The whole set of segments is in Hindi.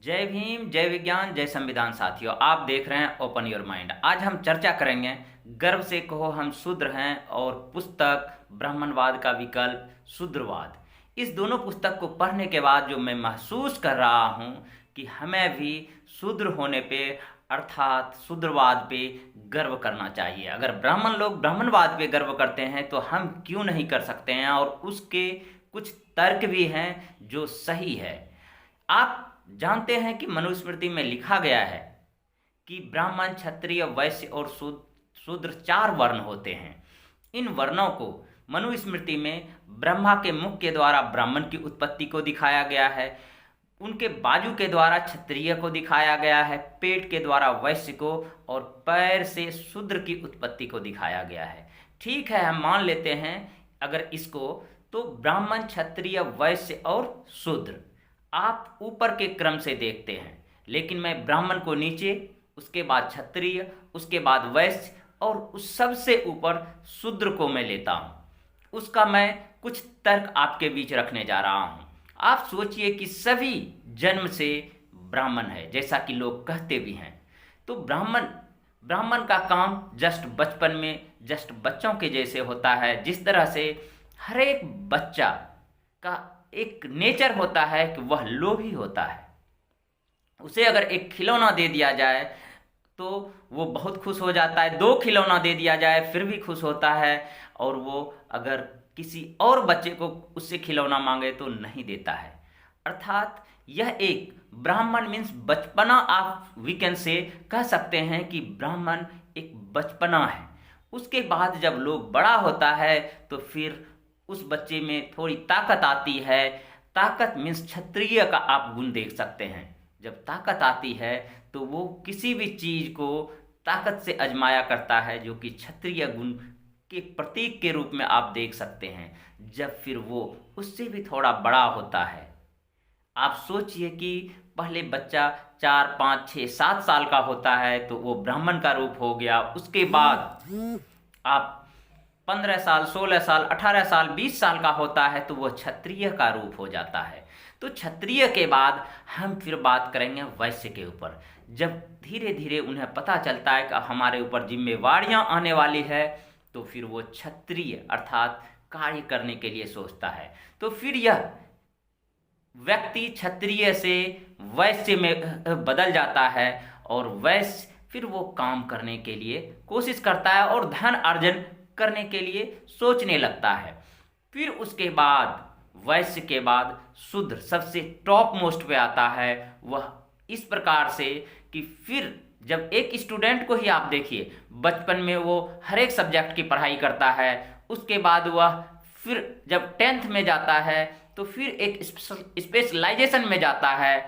जय भीम, जय विज्ञान, जय संविधान। साथियों, आप देख रहे हैं ओपन योर माइंड। आज हम चर्चा करेंगे गर्व से कहो हम शूद्र हैं और पुस्तक ब्राह्मणवाद का विकल्प शूद्रवाद। इस दोनों पुस्तक को पढ़ने के बाद जो मैं महसूस कर रहा हूँ कि हमें भी शूद्र होने पे अर्थात शूद्रवाद पे गर्व करना चाहिए। अगर ब्राह्मण लोग ब्राह्मणवाद पे गर्व करते हैं तो हम क्यों नहीं कर सकते हैं, और उसके कुछ तर्क भी हैं जो सही है। आप जानते हैं कि मनुस्मृति में लिखा गया है कि ब्राह्मण, क्षत्रिय, वैश्य और शूद्र चार वर्ण होते हैं। इन वर्णों को मनुस्मृति में ब्रह्मा के मुख के द्वारा ब्राह्मण की उत्पत्ति को दिखाया गया है, उनके बाजू के द्वारा क्षत्रिय को दिखाया गया है, पेट के द्वारा वैश्य को और पैर से शूद्र की उत्पत्ति को दिखाया गया है। ठीक है, हम मान लेते हैं अगर इसको, तो ब्राह्मण, क्षत्रिय, वैश्य और शूद्र आप ऊपर के क्रम से देखते हैं, लेकिन मैं ब्राह्मण को नीचे, उसके बाद क्षत्रिय, उसके बाद वैश्य और उस सबसे ऊपर शूद्र को मैं लेता हूँ। उसका मैं कुछ तर्क आपके बीच रखने जा रहा हूँ। आप सोचिए कि सभी जन्म से ब्राह्मण है, जैसा कि लोग कहते भी हैं। तो ब्राह्मण का काम जस्ट बचपन में जस्ट बच्चों के जैसे होता है। जिस तरह से हर एक बच्चा का एक नेचर होता है कि वह लोभी होता है। उसे अगर एक खिलौना दे दिया जाए तो वो बहुत खुश हो जाता है, दो खिलौना दे दिया जाए फिर भी खुश होता है, और वो अगर किसी और बच्चे को उससे खिलौना मांगे तो नहीं देता है। अर्थात यह एक ब्राह्मण मीन्स बचपना। आप वीकेंड से कह सकते हैं कि ब्राह्मण एक बचपना है। उसके बाद जब लोग बड़ा होता है तो फिर उस बच्चे में थोड़ी ताकत आती है। ताकत मीन्स क्षत्रिय का आप गुण देख सकते हैं। जब ताकत आती है तो वो किसी भी चीज को ताकत से आजमाया करता है, जो कि क्षत्रिय गुण के प्रतीक के रूप में आप देख सकते हैं। जब फिर वो उससे भी थोड़ा बड़ा होता है, आप सोचिए कि पहले बच्चा 4, 5, 6, 7 साल का होता है तो वो ब्राह्मण का रूप हो गया। उसके बाद आप 15 साल, 16 साल, 18 साल, 20 साल का होता है तो वह क्षत्रिय का रूप हो जाता है। तो क्षत्रिय के बाद हम फिर बात करेंगे वैश्य के ऊपर। जब धीरे धीरे उन्हें पता चलता है कि हमारे ऊपर जिम्मेवारियां आने वाली है, तो फिर वो क्षत्रिय अर्थात कार्य करने के लिए सोचता है। तो फिर यह व्यक्ति क्षत्रिय से वैश्य में बदल जाता है, और वैश्य फिर वो काम करने के लिए कोशिश करता है और धन अर्जन करने के लिए सोचने लगता है। फिर उसके बाद वैश्य के बाद शूद्र सबसे टॉप मोस्ट पे आता है। वह इस प्रकार से कि फिर जब एक स्टूडेंट को ही आप देखिए, बचपन में वो हर एक सब्जेक्ट की पढ़ाई करता है। उसके बाद वह फिर जब 10th में जाता है तो फिर एक स्पेशलाइजेशन में जाता है।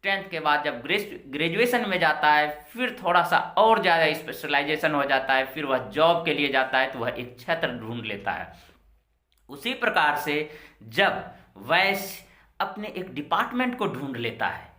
10th के बाद जब ग्रेजुएशन में जाता है फिर थोड़ा सा और ज़्यादा स्पेशलाइजेशन हो जाता है। फिर वह जॉब के लिए जाता है तो वह एक क्षेत्र ढूंढ लेता है। उसी प्रकार से जब वैश्य अपने एक डिपार्टमेंट को ढूंढ लेता है,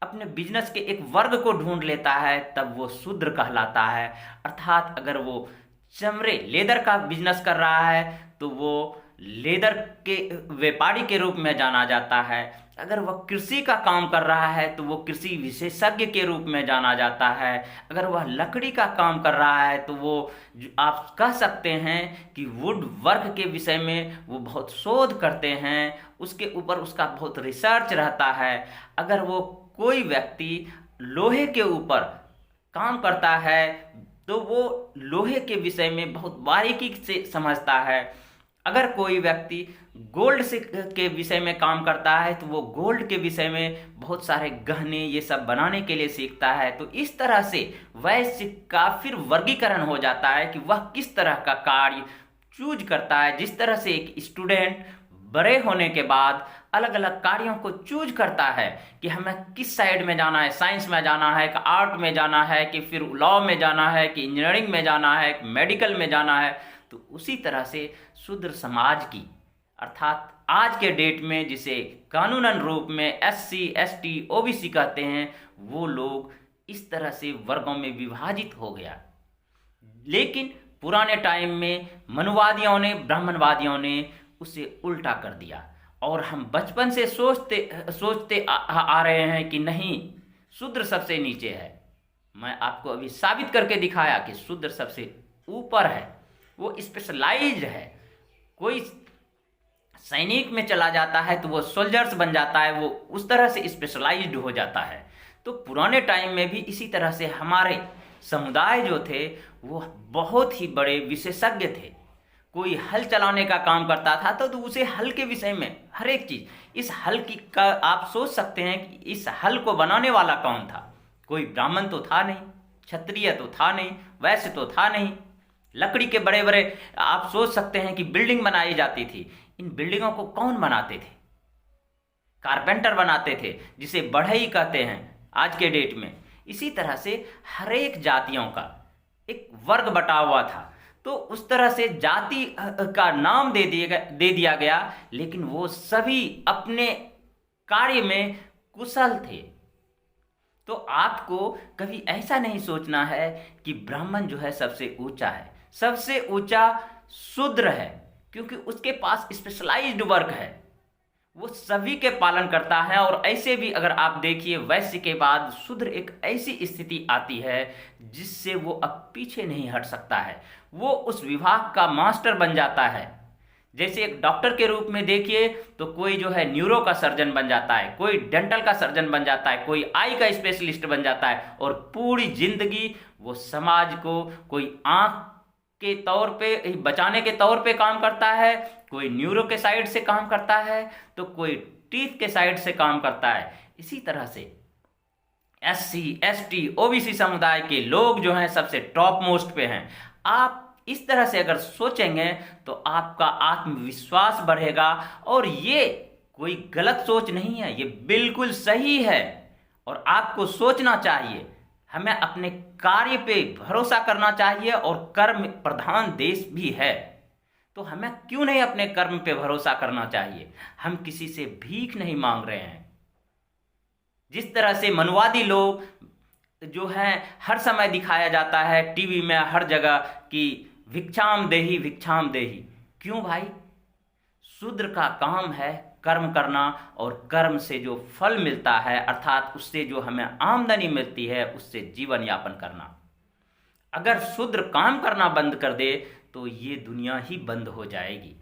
अपने बिजनेस के एक वर्ग को ढूंढ लेता है, तब वो शूद्र कहलाता है। अर्थात अगर वो चमड़े लेदर का बिजनेस कर रहा है तो वो लेदर के व्यापारी के रूप में जाना जाता है। अगर वह कृषि का काम कर रहा है तो वो कृषि विशेषज्ञ के रूप में जाना जाता है। अगर वह लकड़ी का काम कर रहा है तो वो आप कह सकते हैं कि वुड वर्क के विषय में वो बहुत शोध करते हैं, उसके ऊपर उसका बहुत रिसर्च रहता है। अगर वो कोई व्यक्ति लोहे के ऊपर काम करता है तो वो लोहे के विषय में बहुत बारीकी से समझता है। अगर कोई व्यक्ति गोल्ड से के विषय में काम करता है तो वो गोल्ड के विषय में बहुत सारे गहने ये सब बनाने के लिए सीखता है। तो इस तरह से वैश्य का फिर वर्गीकरण हो जाता है कि वह किस तरह का कार्य चूज करता है। जिस तरह से एक स्टूडेंट बड़े होने के बाद अलग अलग कार्यों को चूज करता है कि हमें किस साइड में जाना है, साइंस में जाना है कि आर्ट में जाना है कि फिर लॉ में जाना है कि इंजीनियरिंग में जाना है कि मेडिकल में जाना है, तो उसी तरह से शूद्र समाज की अर्थात आज के डेट में जिसे कानूनन रूप में SC, ST, OBC कहते हैं, वो लोग इस तरह से वर्गों में विभाजित हो गया। लेकिन पुराने टाइम में मनुवादियों ने, ब्राह्मणवादियों ने उसे उल्टा कर दिया, और हम बचपन से सोचते आ रहे हैं कि नहीं, शूद्र सबसे नीचे है। मैं आपको अभी साबित करके दिखाया कि शूद्र सबसे ऊपर है, वो स्पेशलाइज्ड है। कोई सैनिक में चला जाता है तो वो सोल्जर्स बन जाता है, वो उस तरह से स्पेशलाइज्ड हो जाता है। तो पुराने टाइम में भी इसी तरह से हमारे समुदाय जो थे वो बहुत ही बड़े विशेषज्ञ थे। कोई हल चलाने का काम करता था तो उसे हल के विषय में हर एक चीज, इस हल की का आप सोच सकते हैं कि इस हल को बनाने वाला कौन था। कोई ब्राह्मण तो था नहीं, क्षत्रिय तो था नहीं, वैश्य तो था नहीं। लकड़ी के बड़े बड़े आप सोच सकते हैं कि बिल्डिंग बनाई जाती थी। इन बिल्डिंगों को कौन बनाते थे? कारपेंटर बनाते थे, जिसे बढ़ई कहते हैं आज के डेट में। इसी तरह से हर एक जातियों का एक वर्ग बटा हुआ था। तो उस तरह से जाति का नाम दे दिया गया, लेकिन वो सभी अपने कार्य में कुशल थे। तो आपको कभी ऐसा नहीं सोचना है कि ब्राह्मण जो है सबसे ऊंचा है। सबसे ऊंचा शूद्र है, क्योंकि उसके पास स्पेशलाइज्ड वर्क है, वो सभी के पालन करता है। और ऐसे भी अगर आप देखिए, वैश्य के बाद शूद्र एक ऐसी स्थिति आती है जिससे वो अब पीछे नहीं हट सकता है। वो उस विभाग का मास्टर बन जाता है। जैसे एक डॉक्टर के रूप में देखिए तो कोई जो है न्यूरो का सर्जन बन जाता है, कोई डेंटल का सर्जन बन जाता है, कोई आई का स्पेशलिस्ट बन जाता है, और पूरी जिंदगी वो समाज को कोई आंख के तौर पे बचाने के तौर पे काम करता है, कोई न्यूरो के साइड से काम करता है, तो कोई टीथ के साइड से काम करता है। इसी तरह से SC ST OBC समुदाय के लोग जो हैं सबसे टॉप मोस्ट पे हैं। आप इस तरह से अगर सोचेंगे तो आपका आत्मविश्वास बढ़ेगा। और ये कोई गलत सोच नहीं है, ये बिल्कुल सही है और आपको सोचना चाहिए। हमें अपने कार्य पे भरोसा करना चाहिए, और कर्म प्रधान देश भी है तो हमें क्यों नहीं अपने कर्म पे भरोसा करना चाहिए। हम किसी से भीख नहीं मांग रहे हैं। जिस तरह से मनुवादी लोग जो हैं हर समय दिखाया जाता है टीवी में हर जगह कि भिक्षाम देही भिक्षाम देही। क्यों भाई? शूद्र का काम है कर्म करना, और कर्म से जो फल मिलता है अर्थात उससे जो हमें आमदनी मिलती है उससे जीवन यापन करना। अगर शूद्र काम करना बंद कर दे तो ये दुनिया ही बंद हो जाएगी।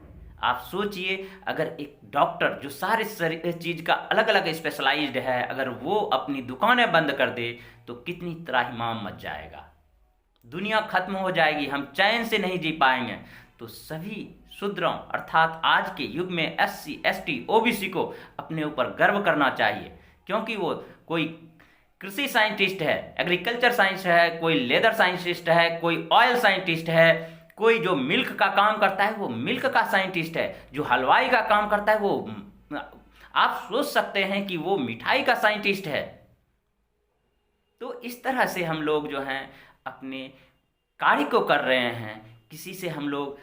आप सोचिए, अगर एक डॉक्टर जो सारे चीज का अलग अलग स्पेशलाइज्ड है, अगर वो अपनी दुकानें बंद कर दे तो कितनी त्राहिमाम मच जाएगा। दुनिया खत्म हो जाएगी, हम चैन से नहीं जी पाएंगे। तो सभी शूद्रों अर्थात आज के युग में SC ST OBC को अपने ऊपर गर्व करना चाहिए, क्योंकि वो कोई कृषि साइंटिस्ट है, एग्रीकल्चर साइंस है, कोई लेदर साइंटिस्ट है, कोई ऑयल साइंटिस्ट है, कोई जो मिल्क का काम करता है वो मिल्क का साइंटिस्ट है, जो हलवाई का काम करता है वो आप सोच सकते हैं कि वो मिठाई का साइंटिस्ट है। तो इस तरह से हम लोग जो हैं अपने कार्य को कर रहे हैं, किसी से हम लोग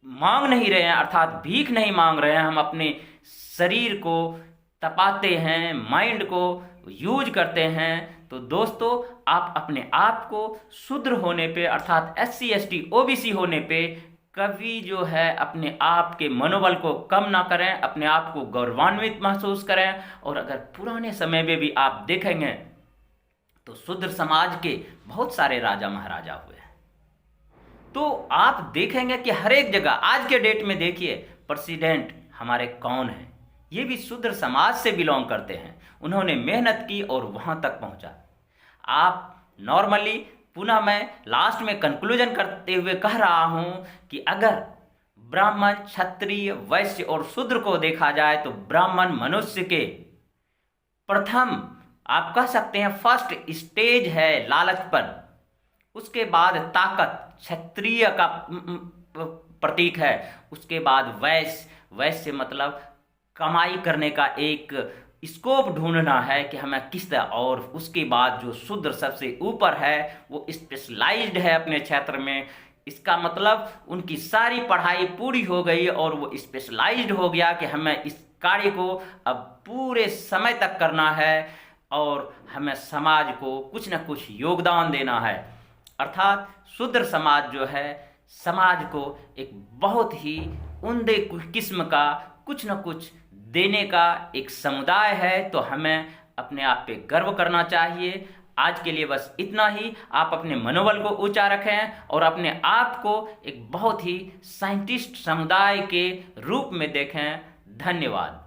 मांग नहीं रहे हैं अर्थात भीख नहीं मांग रहे हैं। हम अपने शरीर को तपाते हैं, माइंड को यूज करते हैं। तो दोस्तों, आप अपने आप को शूद्र होने पे अर्थात SC ST OBC होने पे कभी जो है अपने आप के मनोबल को कम ना करें, अपने आप को गौरवान्वित महसूस करें। और अगर पुराने समय में भी आप देखेंगे तो शूद्र समाज के बहुत सारे राजा महाराजा हुए हैं। तो आप देखेंगे कि हर एक जगह आज के डेट में देखिए प्रेसिडेंट हमारे कौन हैं, ये भी शूद्र समाज से बिलोंग करते हैं। उन्होंने मेहनत की और वहां तक पहुंचा। आप नॉर्मली पुनः मैं लास्ट में कंक्लूजन करते हुए कह रहा हूं कि अगर ब्राह्मण, क्षत्रिय, वैश्य और शूद्र को देखा जाए तो ब्राह्मण मनुष्य के प्रथम आप कह सकते हैं फर्स्ट स्टेज है लालचपन। उसके बाद ताकत क्षत्रिय का प्रतीक है। उसके बाद वैश्य मतलब कमाई करने का एक स्कोप ढूंढना है कि हमें किस तरह। और उसके बाद जो शूद्र सबसे ऊपर है वो स्पेशलाइज्ड है अपने क्षेत्र में। इसका मतलब उनकी सारी पढ़ाई पूरी हो गई और वो स्पेशलाइज्ड हो गया कि हमें इस कार्य को अब पूरे समय तक करना है और हमें समाज को कुछ न कुछ योगदान देना है। अर्थात शूद्र समाज जो है समाज को एक बहुत ही उम्दे किस्म का कुछ न कुछ देने का एक समुदाय है। तो हमें अपने आप पे गर्व करना चाहिए। आज के लिए बस इतना ही। आप अपने मनोबल को ऊंचा रखें और अपने आप को एक बहुत ही साइंटिस्ट समुदाय के रूप में देखें। धन्यवाद।